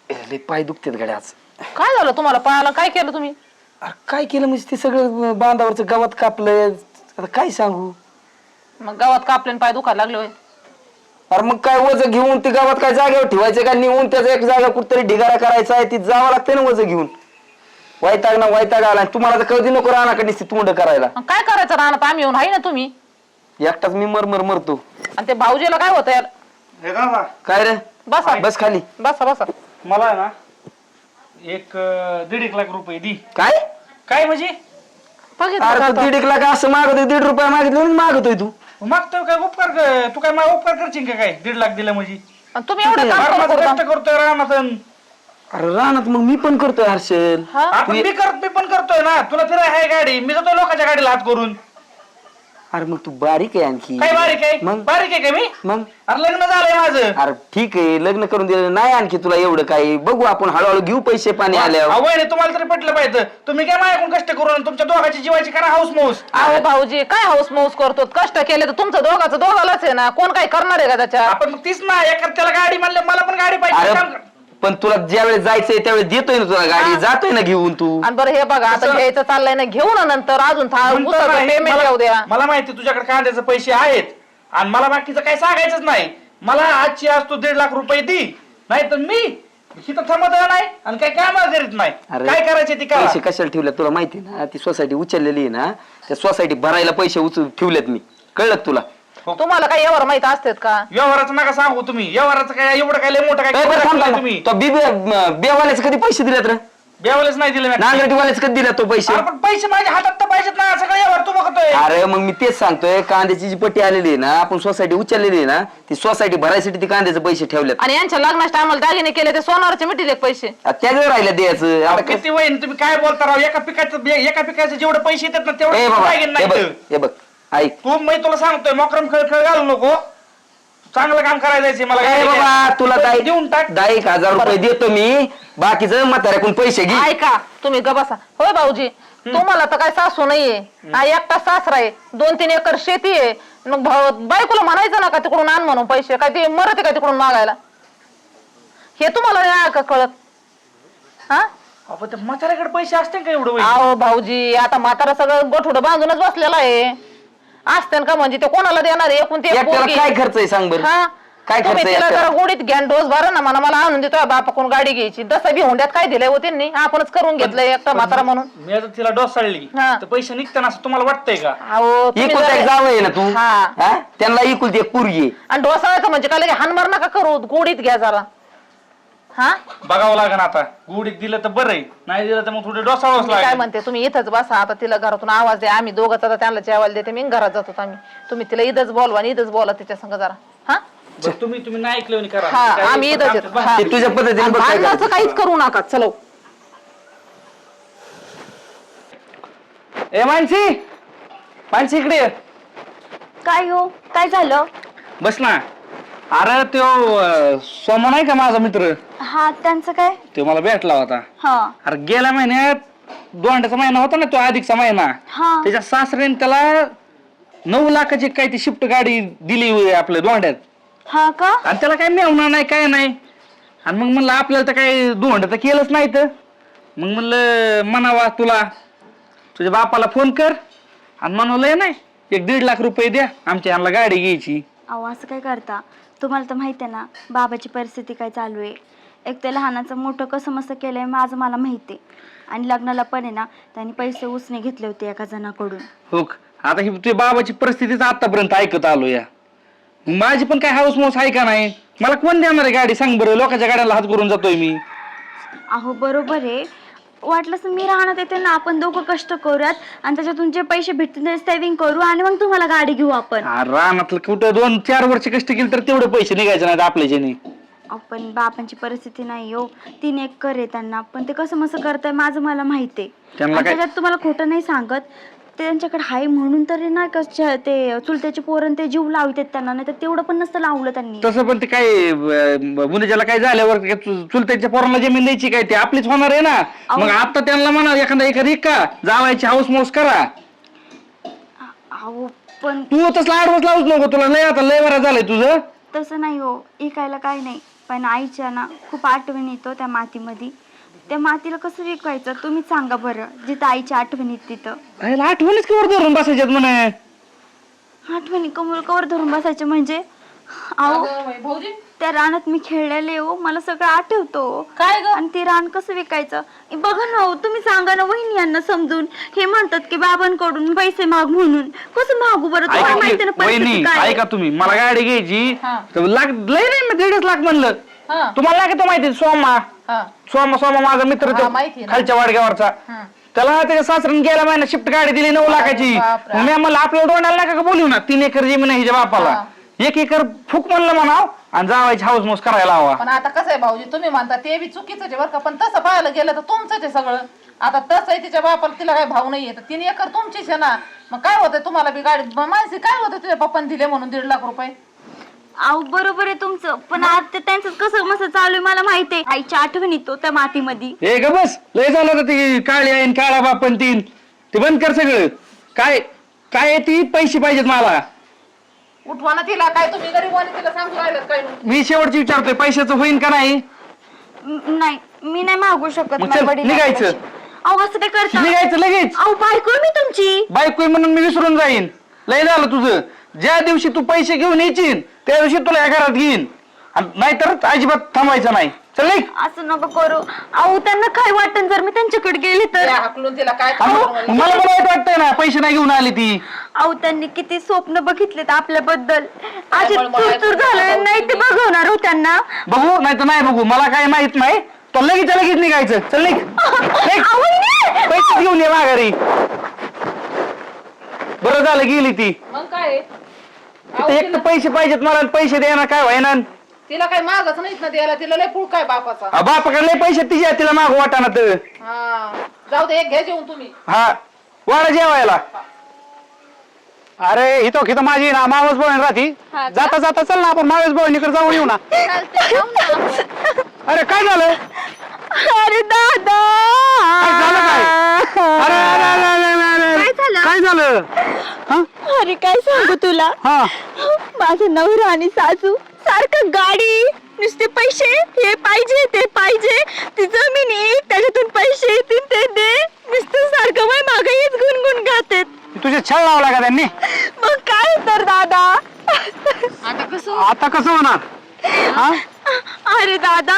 लय पाय दुखतात गड्या आज. काय झालं तुम्हाला पायाला? काय केलं तुम्ही? अरे काय केलं म्हणजे ते सगळं बांधावरचं गावात कापलंय. आता काय सांगू. मग गावात कापले पाय दुखायला लागले होय? अरे मग काय वज घेऊन ते गावात काय जागेवर ठेवायचं का नेऊन त्याचा एक जागा कुठतरी ढिगारा करायचा आहे ती जावं लागते ना वज घेऊन. वैताग ना वैताग आला तुम्हाला तर कधी नको राहणार का नुसती तोंड करायला. मग काय करायचं राहणार? आम्ही येऊन आहे ना तुम्ही. एकटाच मी मरतो. आणि ते भाऊजीला काय होतं यार? हे दादा काय रे बसा बस खाली. बसा बसा. मला आहे ना एक 1.5 लाख रुपये दी. काय काय म्हणजे बघितलं अरे का तू आता? 1.5 लाख असं मागतोय 1.5 रुपये मागितले म्हणून मागतोय तू. मागतोय काय उपकार तू काय मला उपकार करशील का काय 1.5 लाख दिलं म्हणजे आणि तुम्ही एवढं काम फार माझं करता? कष्ट करतोय रानात अरे रानात मग मी पण करतोय हर्षल. हा? आपण मी पण करतोय ना तुला फिराय आहे गाडी मी जातोय लोकांच्या गाडीला हात करून. अरे मग तू बारीक आहे आणखी. काय बारीक आहे मग? बारीक आहे का मी मग अरे लग्न झालंय माझं. अरे ठीक आहे लग्न करून दिलं नाही आणखी तुला एवढं काही बघू आपण हळूहळू घेऊ पैसे पाणी आल्यावर. आवय तुम्हाला तरी पटलं पाहिजे तुम्ही काय माझ्याकडून कष्ट करून तुमच्या दोघांची जीवाची करा हाऊस मौस. अहो भाऊजी काय हाऊस मौस करतो? कष्ट केले तर तुमचं दोघाचं दोघालाच आहे ना. कोण काय करणार आहे का त्याच्यात? आपण मग तीच ना एका त्याला गाडी म्हणलं मला पण गाडी पाहिजे काम अरे कर. पण तुला ज्या वेळेस जायचंय त्यावेळेस देतोय ना तुला गाडी जातोय ना घेऊन तू. आणि बरं हे बघा आता घ्यायचं चाललंय ना घेऊ ना नंतर अजून म्हणतो नाही, पेमेंट येऊ द्या. मला माहिती तुझ्याकडे कांद्याचे पैसे आहेत आणि मला बाकीचं काही सांगायचंच नाही. मला आजची आज तू 1.5 लाख रुपये दी नाही तर मी इथं थांबत नाही आणि काही काम करीत नाही. काय करायचे ती करा. पैसे कशाला ठेवले तुला माहिती ना ती सोसायटी उचललेली आहे ना त्या सोसायटी भरायला पैसे ठेवलेत मी कळलं का तुला. तुम्हाला काय यावर माहित असतात का? व्यवहाराचं नका सांगू तुम्ही व्यवहाराचं काय एवढं काय लय मोठं काय काय बरं करू थांब शकत थांब. तुम्ही तो बेवाल्याचे कधी पैसे दिलेत रे. बेवलेच नाही दिले मी. नांगरटीवाल्याचे कधी दिला तो पैसे. अरे पण पैसे माझ्या हातात तर पाहिजेत ना सगळं व्यवहार तू बघतोय. अरे मग मी तेच सांगतोय कांद्याची जी पट्टी आलेली आहे ना आपण सोसायटी उचललेली आहे ना ती सोसायटी भरायसाठी ती कांद्याचे पैसे ठेवलेत. आणि यांच्या लग्नाच्या टायमाला दागिने केले ते सोनारचे मिटिले पैसे. त्याच्यावर राहिलं द्यायचं आता कसं. किती वय तुम्ही काय बोलता राव एका पिकाचे जेवढे पैसे येतात ना ए तेवढे बाबा पाहिजे हे बघ नाही. हे बघ ऐक तू मी तुला सांगतोय मोकरम खेळ घालू नको. चांगलं काम करायचं मला ए गाडी बाबा घ्या. तुला देऊन टाक. 10,000 रुपये देतो मी बाकीचं म्हाताऱ्याकडून पैसे घे. ऐका तुम्ही ग बसा. होय भाऊजी तुम्हाला तर काय सासू नाहीये. हा एकटा सासरा आहे 2-3 एकर शेती आहे. मग बायकोला म्हणायचं ना का तिकडून आण म्हणून पैसे काय ते मरते का तिकडून मागायला? हे तुम्हाला नाही का कळत? हा अहो, त्या म्हाताऱ्याकडे पैसे असते का एवढं वय? अहो भाऊजी आता म्हातारा सगळं गोठुडं बांधूनच बसलेला आहे. असते का म्हणजे ते कोणाला देणार आहे? एकूण ते एकट्याला पोरगी. काय खर्च आहे सांग बरं. हा काय तुम्ही खर्च आहे तिला एकट्याला? जरा गोडीत घ्या डोस भरा ना मला आणून देतोय बापाकडून गाडी घ्यायची. तसं बी हुंड्यात काय दिलंय हो त्यांनी आपणच करून घेतलंय एकटा म्हातारा म्हणून. मी आता तिला डोस चालली हा. तर पैसे निघताना असं तुम्हाला वाटतंय का? अहो तुम्ही इकुलता एक जरा- जावं आहे ना तू हा. हा? त्यांना इकुलती एक पोरगी आहे. आणि डोसाळायचं म्हणजे काय लगे हानमार नका करू गोडीत घ्या जरा. हा बघावं लागेल आता गुडीत दिलं तर बरं आहे नाही दिलं तर मग थोडं डोसावंच मी काय लागेल. म्हणते तुम्ही इथंच बसा आता तिला घरातून आवाज द्या. आम्ही दोघंच आता त्यांना जेवायला देते मी घरात जातो आम्ही. तुम्ही तिला इथंच बोलवा आणि इथंच बोला तिच्या संग जरा. हा बरं, तुम्ही नाही ऐकलं करा. हा काय आम्ही इथंच आमचं येतो. हा. ते तुझ्या पद्धतीने आणि बघ काय भांडणाचं करायचं. काहीच करू नका चलो. ए मानसी मानसी इकडे ये. काय हो काय झालं? बस ना. अरे तो सोमा नाही का माझा मित्र हा त्यांचं काय? तो मला भेटला होता. हा अरे गेल्या महिन्यात दोंड्याचा महिना होता ना तो अधिकचा महिना हा त्याच्या सासऱ्याने त्याला 9 लाखाची काय ती शिफ्ट गाडी दिली होती आपल्या दोंड्यात हा का? आणि त्याला काय मिळवणार नाही काय नाही. आणि मग म्हणलं आपल्याला तर काही दोंड तर केलंच नाही तर मग म्हणलं म्हणावा तुला तुझ्या बापाला फोन कर आणि म्हणवलंय नाही 1.5 लाख रुपये द्या आमच्या यांना गाडी घ्यायची. अहो असं काय करता? तुम्हाला तर माहिती आहे ना बाबाची परिस्थिती काय चालू आहे. एक तर लहानाचं मोठं कसं मस्त केलंय माझं मला माहिती आहे. आणि लग्नाला पण आहे ना त्यांनी पैसे उसने घेतले होते एका जणाकडून. हो आता ही तुझ्या बाबाची परिस्थितीच आतापर्यंत ऐकत आलो या. माझी पण काय हाऊस मौस आहे का नाही? मला कोण देणार आहे गाडी सांग बरं? लोकांच्या गाड्याला हात करून जातोय मी. अहो बरोबर आहे. वाटलंच मी राहणार येते ना आपण दोघं कष्ट करूयात आणि त्याच्यातून जे पैसे भेटतील ते सेव्हिंग करू आणि मग तुम्हाला गाडी घेऊ आपण. रानातलं कुठं 2-4 वर्ष कष्ट केली तर तेवढे पैसे निघायचे नाहीत आपल्याच्याने. आपण बापांची परिस्थिती नाही हो 3 एकर आहे त्यांना पण ते कसं मस्त करताय माझं मला माहिती आहे. त्यांना आणि काय- त्याच्यात तुम्हाला खोटं नाही सांगत ते त्यांच्याकडे हाय म्हणून तरी ना कसं ते चुलत्याचे पोरण ते जीव लावतात त्यांना नाही तर तेवढं पण नसतं लावलं त्यांनी. तसं पण ते काय मुलीच्याला काय झाल्यावर चुलत्याच्या पोरांना जमीन द्यायची काय ते आपलीच होणार आहे ना. मग आता त्यांना म्हणा एखादा का जावायची हाऊस मौस करा. अहो पण तू तसला आडवस लावूच नको तुला लय आता लय बरा झालंय तुझं. तसं नाही हो ऐकायला काय नाही पण आईच्या ना खूप आठवण येतो त्या मातीमध्ये. त्या मातीला कसं विकायचं तुम्ही सांगा बरं, जिथं आईची आठवण येत तिथं. अरे आठवणीच कवर धरून बसायच्यात म्हणे. आठवणी कवर धरून बसायचे म्हणजे? अहो भाऊजी त्या रानात मी खेळलेले हो, मला सगळं आठवतो. काय ग? आणि ते रान कसं विकायचं बघा ना हो, तुम्ही सांगा ना वहिनी यांना समजून. हे म्हणतात की बाबांकडून पैसे माग म्हणून. कसं मागू बरं, तुम्हाला माहिती ना परिस्थिती वहिनी काय आहे. ऐका तुम्ही, मला गाडी घ्यायची तर लाख लय नाही, मी 1.5 लाख म्हणलं. हा तुम्हाला लागत माहिती सोमा हा सोमा माझा मित्र तो हा, माहिती आहे ना. खालच्या वाडग्यावरचा. हं. त्याला त्याच्या सासऱ्याने गेला महिना शिफ्ट गाडी दिली 9 लाखाची. बापरे. मग मी म्हणलं आपल्याला दोंडाला नका का बोलू ना, 3 एकर जमीन आहे हिच्या बापाला. हा. 1 एकर फुक म्हणलं म्हणाव आणि जावायची हाऊस मोस करायला हवा. पण आता कसं आहे भाऊजी, तुम्ही म्हणता ते बी चुकीचं आहे बरं का, पण तसं पाहायला गेलं तर तुमचंच आहे सगळं. आता तसं आहे तिच्या बापाला, तिला काही भाव नाहीये तर 3 एकर तुमचीच आहे ना. मग काय होतंय तुम्हाला बी गाडी माणसे काय होतं तुझ्या पप्पाने दिले म्हणून 1.5 लाख रुपये. अहो बरोबर आहे तुमचं, पण आज ते त्यांचं कसं मस्त चालू आहे मला माहिती आहे. आईची आठवण येतो त्या मातीमध्ये. हे ग बस लय झालं तर ती काळी आहे काळा बापन 3 ते बंद कर सगळं. काय काय ती पैसे पाहिजेत मला. उठवा ना तिला, काय तुम्ही गरीबाने तिला सांगू राहिलं काय. मी शेवटची विचारतोय पैशाचं होईन का नाही. नाही मी नाही मागू शकत मग माझ्या चल, वडिलांना निघायचं. पैसे. अहो असं काय करता? निघायचं लगेच. अहो बायको आहे मी तुमची. बायको आहे म्हणून मी विसरून जाईन. लय झालं तुझं. ज्या दिवशी तू पैसे घेऊन येशील त्या दिवशी तुला या घरात घेईन, नाहीतर अजिबात थांबायचं नाही. चल निघ. असं नको करू. अहो त्यांना काय वाटन जर मी त्यांच्याकडे गेले तर? त्या हाकलून तिला काय मला वाईट वाटतंय ना, पैसे नाही घेऊन आली ती. अहो त्यांनी किती स्वप्न बघितलेत आपल्याबद्दल. आज बळबळ तूर झालं नाही ते बघवणार हो त्यांना. बघू नाही तर नाही बघू, मला काय माहित नाही. तो लगेच निघायचं. चल निघ. निघ. अहो, नाही. पैसे घेऊन ये माघारी. बरं झालं गेली ती. मग काय तिथे एक तर पैसे पाहिजेत मला, पैसे द्यायला काय व्हायना. तिला काय मागच नाहीत ना द्यायला, तिला लय पुळका आहे बापाचा. बापाकडे लय पैसे तिच्या तिला मागू वाटाना तर. हा जाऊ दे, एक घ्या जेवून तुम्ही. हा वाडा जेवायला. अरे इथं खिथं माझी ना मावस बहीण राहती. जाता जाता चल ना आपण मावस बहिणीकडे जाऊन येऊ ना. अरे काय झालं? अरे दादा काय झालं काय? अरे अरे अरे अरे अरे काय झालं? काय झालं? हा? अरे काय सांगू तुला. हा. माझं नवरा आणि सासू सारखं गाडी नुसते पैसे, हे पाहिजे ते पाहिजे, ती जमीन येईल त्याच्यातून पैसे येतील ते दे, नुसतं सारखं वय मागे हेच गुणगुण गातेत. तुझे छळ लावला का त्यांनी? मग काय तर दादा. आता कसं होणार? हा? अरे दादा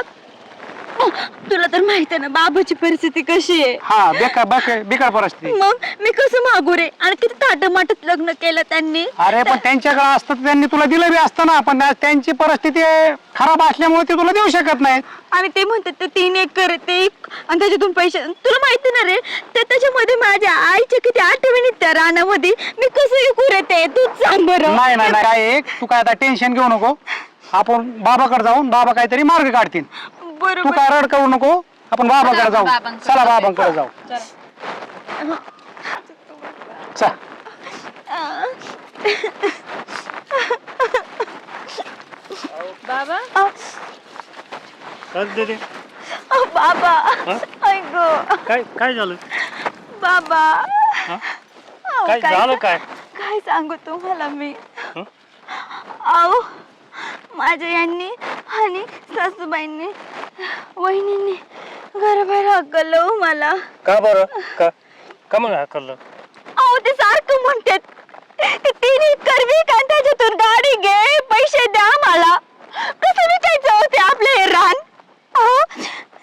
तुला तर माहिती आहे ना बाबाची परिस्थिती कशी आहे. हा बेकार परिस्थिती. मग मी कसं मागू रे. आणि किती थाटमाटात लग्न केलं त्यांनी. अरे पण त्यांच्याकडे असतं तर त्यांनी तुला दिलं बी असतं ना, पण त्यांची परिस्थिती खराब असल्यामुळे ते तुला देऊ शकत नाही. आणि ते म्हणतात ते 3 एकर ते आणि त्याच्यातून पैसे. तुला माहिती ना रे ते त्याच्यामध्ये माझ्या आईच्या किती आठवणी त्या रानामध्ये. मी कसं विकू रे ते, तूच सांग बरं. नाही नाही नाही, काय एक तू काय आता टेन्शन घेऊ नको. आपण बाबाकडे जाऊन बाबा काहीतरी मार्ग काढतील. तू बरोबर. काय रड करू नको. आपण बाबाकडे जाऊ. चला बाबांकडे जाऊ. चल. बाबा बाबा ऐक काय काय झालं? बाबा अहो, काय झालं काय? काय सांगू तुम्हाला मी. अहो माझ्या यांनी आणि सासूबाईंनी वहिनींनी घराबाहेर हाकललं हो मला. का बरं? का म्हणून हाकललं? अहो ते सारखं म्हणतात ते 3 एकर विक आणि त्याच्यातून गाडी घे, पैसे द्या मला. कसं विकायचं होते आपलं हे रान.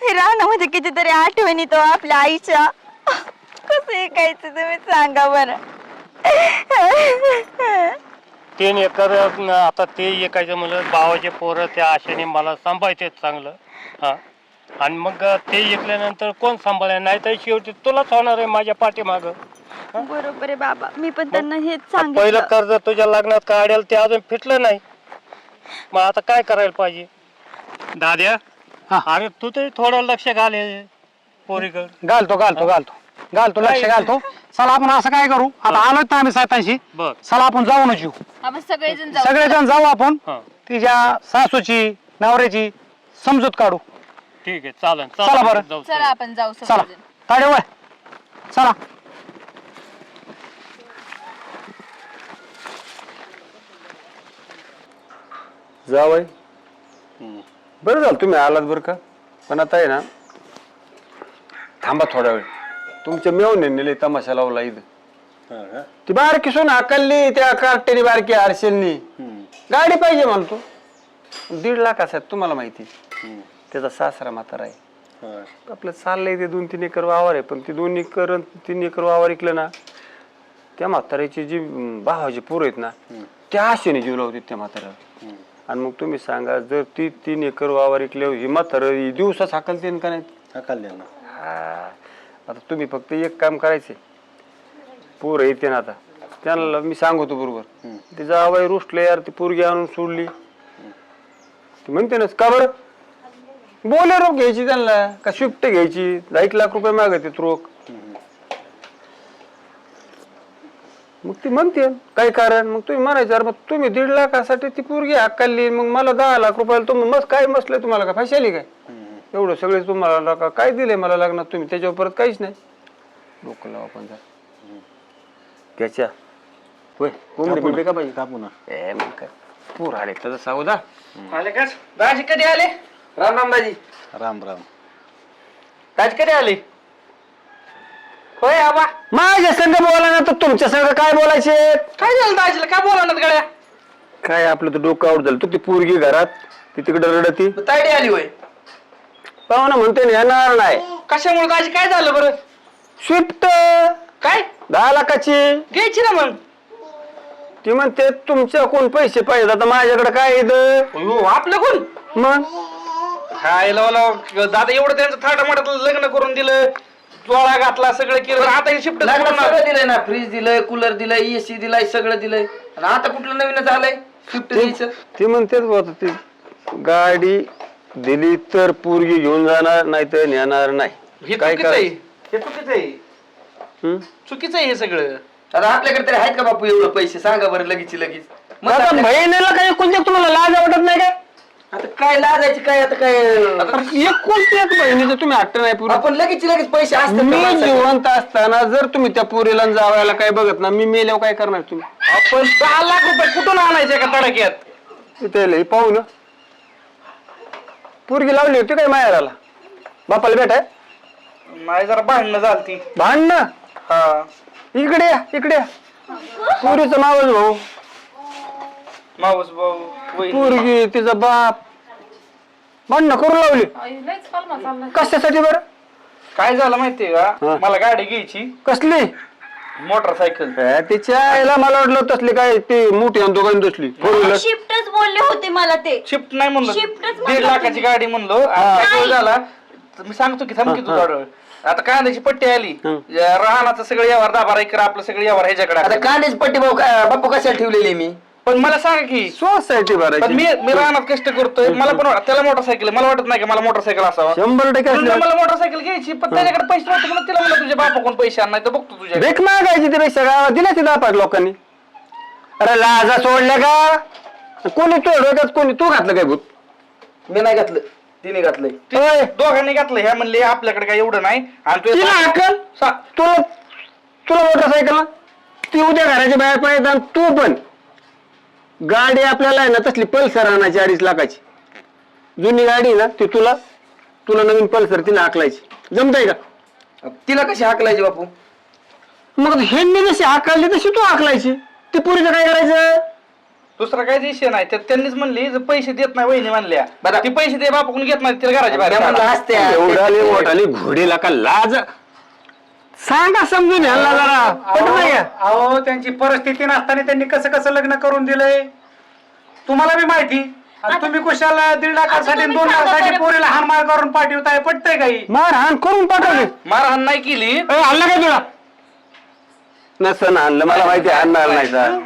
हे रानामध्ये कितीतरी आठवणी तो आपल्या आईच्या. कसं विकायचं तुम्ही सांगा बरं. 3 एकर आता ते एकायचं म्हणलं भावाचे पोरं त्या आशेने मला सांभाळते चांगलं. हा आणि मग ते ऐकल्यानंतर कोण सांभाळणार? नाही तर शेवटी तुलाच होणार आहे माझ्या पाठीमागं. बरोबर आहे बाबा. मी पण त्यांना हेच पहिलं सांगितलं. कर्ज तुझ्या लग्नात काढेल ते अजून फिटलं नाही. मग आता काय करायला पाहिजे? दाद्या अरे तू तरी थोडं लक्ष घाल हे पोरीकडे. घालतो लक्ष घालतो. चला आपण असं काय करू, आता आलोय तर आम्ही सातांशी. बर चला आपण जाऊनच येऊ. आपण सगळेजण सगळेजण जाऊ आपण. हा तिच्या सासूची नवऱ्याची समजूत काढू. ठीक आहे चालेल. चला बरं. जाऊ. चला आपण जाऊ चला ताडे वय. चला. जावय बरं झालं तुम्ही आलात बरं का. पण आता आहे ना, थांबा थोडा वेळ. तुमच्या मेवण्यांनी लय तमाशा लावला इथं. ती बारकी सोन हाकलली त्या कार्टेनी बारकी आरशेलनी. गाडी पाहिजे म्हणतो. 1.5 लाख असतात तुम्हाला माहिती. त्याचा सासरा म्हातारा आहे. आपलं चाललंय ते 2-3 एकर वावर आहे. पण ते 2 एकर 3 एकर वावर ऐकलं ना, त्या म्हाताऱ्याची जी भावाची पोरं आहेत ना, त्या आशेने जीव लावतात त्या म्हाताऱ्याला. आणि मग तुम्ही सांगा, जर ती 3 एकर वावर ऐकल्यावर ही म्हातारं दिवसाच हाकलते का नाही? हकालले ना. आता तुम्ही फक्त एक काम करायचे. पोरं येते ना आता, त्यांना मी सांगतो बरोबर. ते जावई रुसले यार, ती पोरगी आणून सोडली. ती म्हणते ना, का बरं बोलेरो घ्यायची त्यांना, का स्विफ्ट घ्यायची? 1 लाख रुपये मागते रोख. मग ती म्हणते काय कारण? मग तुम्ही म्हणायचं, अरे मग तुम्ही 1.5 लाखासाठी ती पोरगी हाकलली, मग मला 10 लाख रुपयाला तुम्ही मस्त काय बसलंय? तुम्हाला का फाशी काय? एवढं सगळे तुम्हाला काय दिलंय मला लग्नात तुम्ही? त्याच्यावर परत काहीच नाही. डोकं लावा पण त्याच्या होय कोंबडी बिंबडी का पाहिजे? कापू ना. मग काय पूर आले तर सावधा आले का दाजी? कधी आले? राम राम दाजी. राम राम. दाजी कधी आले? होय आबा. माझ्या संग बोला ना, तर तुमच्या संग काय बोलायचे? काय झालं दाजीला? काय बोलणार गड्या? काय आपलं तर डोकं आउट झालं. तू ती पोरगी घरात, ती तिकडे रडती. तायडी आली होय. पाहुणा म्हणते येणार नाही. कशामुळे दाजी? काय झालं बरं? स्विफ्ट काय 10 लाखाची घ्यायची ना मग? ती म्हणते तुमच्या कोण पैसे पाहिजे? आता माझ्याकडे काय येतं? आपलं कोण? मग काय लावलं दादा? एवढं त्यांचं थाटा माटात लग्न करून दिलं, जोळा घातला, सगळं केलं. आता हे शिफ्ट सगळं दिलंय ना, फ्रीज दिलंय, कूलर दिलंय, एसी दिलाय, सगळं दिलंय. आणि आता कुठलं नवीनच आलंय स्विफ्ट द्यायचं? ती म्हणते ती गाडी दिली तर पोरगी घेऊन जाणार, नाही तर नेणार नाही. हे काय चुकीचं आहे. करायचं? हे चुकीचं आहे. चुकीचं आहे हे सगळं. आता आपल्याकडे तरी आहेत का बापू एवढं पैसे? सांगा बरं लगेच लगेच. मग आता आपल्या- बहिणीला काही कोणत्या तुम्हाला लाज वाटत नाही काय? आता काय लाजायची काय? आता काय एक कोणती एक बहिणीचं तुम्ही हट्ट नाही पुरत. आपण लगेच लगेच पैसे असतात मी का माणसाकडे? जिवंत असताना जर तुम्ही त्या पोरीला जावायला काय बघत ना, मी मेल्यावर काय करणार तुम्ही? आपण 10 लाख रुपये कुठून आणायचे का तडक्यात? तिथे पाहू ना, पोरगी लावली होती काय माहेराला? बापाला भेटाय नाही, जरा भांडणं झालती. भांडणं? हा. इकडे या, इकडे या. पोरीचं मावस भाऊ, मावस भाऊ, वहिनी. पोरगी तिचा बाप भांडणं करून लावली. कशासाठी बरं? काय झालं माहितीये हा. का? मला गाडी घ्यायची, कसली? मोटरसायकल. तिच्या आईला मला वाटलं तसली काय ती मोठी आणि दोघांनी तसली फोर व्हीलर. शिफ्टच बोलले होते मला ते. शिफ्ट नाही म्हणलो, शिफ्टच म्हणलं 1.5 लाखाची गाडी म्हणलो. काय झाला तर मी सांगतो की थांब की तू थोडं वेळ. आता कांद्याची पट्टी आली, राहण्याचं सगळं व्यवहार 10-12 एकर आपलं सगळं व्यवहार ह्याच्याकडे आता आहे. कांद्याची पट्टी भाऊ बापू कशाला ठेवलेली मी? पण मला सांग की, सोसायटी पण भरायची मी राहण्यात कष्ट करतोय, मला पण त्याला मोटरसायकल, मला वाटत नाही का मला मोटरसायकल असावा. 100% म्हणून असलं. मला मोटरसायकल घ्यायची, पण त्याच्याकडे पैसे नव्हते म्हणून तिला म्हणलं तुझ्या बापा कोण पैसे आण, नाही तर बघतो तुझ्या. भीक मागायची ती पेक्षा गावात दिल्या ती 10-5 लोकांनी. अरे लाजा सोडल्या का? कोणी तो डोक्यात कोणी तू घातलं काय भूत? मी नाही घातलं, तिने घातलंय. होय. दोघांनी घातलं. ह्या म्हणले आपल्याकडे काय एवढं नाही. आणि तिला अक्कल? तुला तुला मोटरसायकल ती उद्या घराच्या बाहेर पाहिजे. आणि तू पण गाडी आपल्याला आहे ना तसली पल्सर आणायची 2.5 लाखाची जुनी गाडी ना, ती तुला नवीन पल्सर तिने हाकलायची. जमताय का? तिला कशी हाकलायची बापू? मग ह्यांनी जशी हाकलली तशी तू हाकलायची. ती पुरीचं काय करायचं? दुसरा काही विषय नाही. त्यांनीच म्हणली जर पैसे देत नाही, वहिनी म्हणल्या बरं. ती पैसे दे बापाकडून घेत नाही, तिला घराच्या बाहेर त्या म्हणलं काढा. असते एवढाली मोठाली घोडीला का लाज? सांगा समजून ह्याला जरा पटत नाही का? अहो त्यांची परिस्थिती नसताना त्यांनी कसं कसं लग्न करून दिलंय तुम्हाला बी माहिती. आता तुम्ही कुशाला 1.5 लाखासाठी 2 लाखासाठी पोरीला हानमार करून पाठवताय, पटतंय काही? मारहाण करून पाठवली. मारहाण नाही केली. आणलं काय तुला? नसन आणलं, मला माहिती आहे आणणार नाही सर.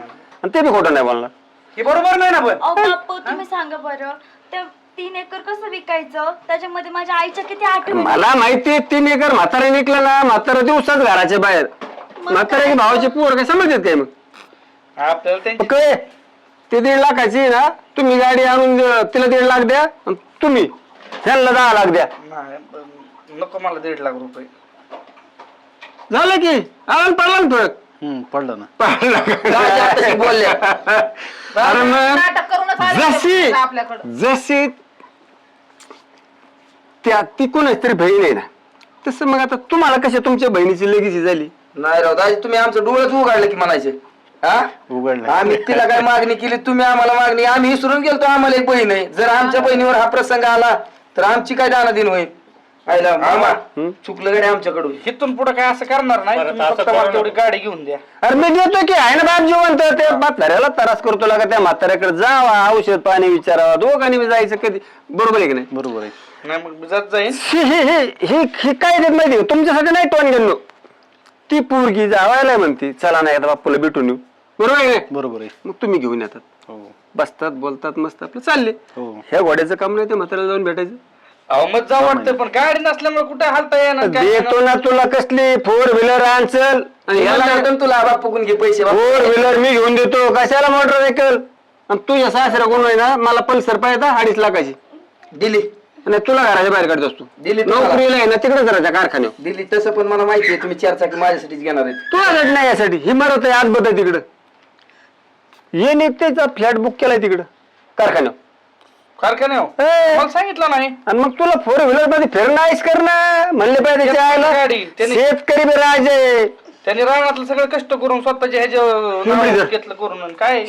आणि ते बी खोटं नाही बोलणार. हे बरोबर नाही ना. पण अहो बापू तुम्ही सांगा बरं, ते 3 एकर कसं विकायचं? त्याच्यामध्ये माझ्या आईच्या किती आठवणी. मला माहिती 3 एकर म्हातारे निघलं ना, म्हातारा दिवसाच घराच्या बाहेर. म्हाताऱ्याची भावाची पोर काय समजत काय? मग आपल्याला त्यांची काय ते 1.5 लाखाची ना, तुम्ही गाडी आणून तिला 1.5 लाख द्या, आणि तुम्ही ह्यांना 10 लाख द्या. नाही, नको मला 1.5 लाख रुपये. झालं की आलं पडला ना फरक. पडलं ना. आताशी बोलल्या. अरे मग नाटक करूनच आले जशी आपल्याकडं. जशी ती कोणाची तरी बहीण आहे ना, तसं मग आता तुम्हाला कशा तुमच्या बहिणीची लगेची झाली? नाही राव दाजी, तुम्ही आमचं डोळंच उघडलं की म्हणायचे. हा उघडलं. आम्ही तिला काय मागणी केली, तुम्ही आम्हाला मागणी, आम्ही विसरून गेलतो आम्हाला एक बहीण आहे. जर आमच्या बहिणीवर हा प्रसंग आला तर आमची काय दानादिन होईल? आईला मामा चुकलं गड्या आमच्याकडून. इथून पुढे काय असं करणार नाही, बरं, तुम्ही असं फक्त करू मला नका. तेवढी गाडी घेऊन द्या. अरे मी देतो की, आहे ना बाप जिवंत, त्या म्हाताऱ्याला त्रास करतो लागा, त्या म्हाताऱ्याकडे जावा, औषध पाणी विचारावा, दोघांनी बी जायचं कधी. बरोबर आहे की नाही? बरोबर आहे. नाही मग मी जात जाईन. हे काय देत माहिती का? तुमच्यासाठी नाही टोन गेलो, ती पोरगी जावायला म्हणते चला नाही आता बाप्पाला भेटून येऊ. बरोबर आहे की नाही? बरोबर आहे. मग तुम्ही घेऊन येतात, बसतात, बोलतात, मस्त आपलं चालले. ह्या घोड्याचं काम नाही, ते म्हाताऱ्याला जाऊन भेटायचं. अहो मग जाऊ वाटतं, पण गाडी नसल्यामुळे कुठे हालता येणार काय? देतो ना तुला, कसली 4 व्हीलर आणचल आणि ह्याला म्हणलं तुला बापूकून घे पैसे. 4 व्हीलर मी घेऊन देतो, कशाला मोटरसायकल? आणि तुझ्या सासऱ्या कोण आहे ना, मला पल्सर पाहिजे 2.5 लाखाची दिली आणि तुला घराच्या बाहेर काढत असतो. दिली तुम्हाला. नोकरीला आहे ना तिकडेच राहायच्या कारखान्यावर. दिली तसं, पण मला माहिती आहे तुम्ही 4 चाकी माझ्यासाठीच घेणार आहेत. तुला नाही यासाठी ही मरत आहे, आज बघ तिकडं ये निघतेचा फ्लॅट बुक केलाय तिकडं कारखान्यावर. कारखान्यावर ए. मला सांगितलं नाही. आणि मग तुला 4 व्हीलर मध्ये फिरणं आहेस कर ना, म्हणले पाहिजे गाडी, त्यांनी- शेतकरी बी राहायचे. त्यांनी रानातलं सगळं कष्ट करून स्वतःच्या कुंबडी ह्याच्या धर. घेतलं करून आणि काय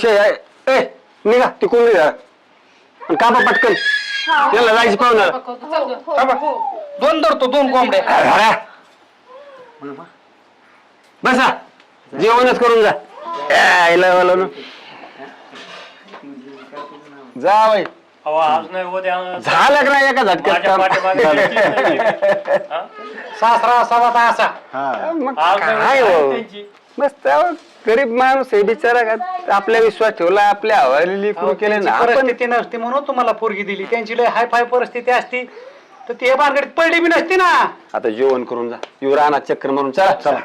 निघा ती कोंबडी धरा आणि कापा पटकन, त्याला जायची पाहुणार. थांबा. 2 धरतो, 2 कोंबड्या. बसा जेवणच करून जा. यायला वाला ना. जा बाई, अहो आज नाही उद्या झालं का नाही एका झटक्यात माझ्या काम? पाठीमागे झालं. त्यांची- हा? सासरा असावा तर असा. मग आज नाही काय उद्या हो, त्यांची. मस्त अहो, गरीब माणूस आहे बिचारा, का आपल्या विश्वास ठेवला, आपल्या हवाली करू केले ना आपण. परिस्थिती नसती म्हणून तुम्हाला पोरगी दिली. त्यांची लय हाय फाय परिस्थिती असती तर ती मार्केट पडली बी नसती ना. आता जेवण करून जा, येऊ राहणार चक्कर मारून. चला चला.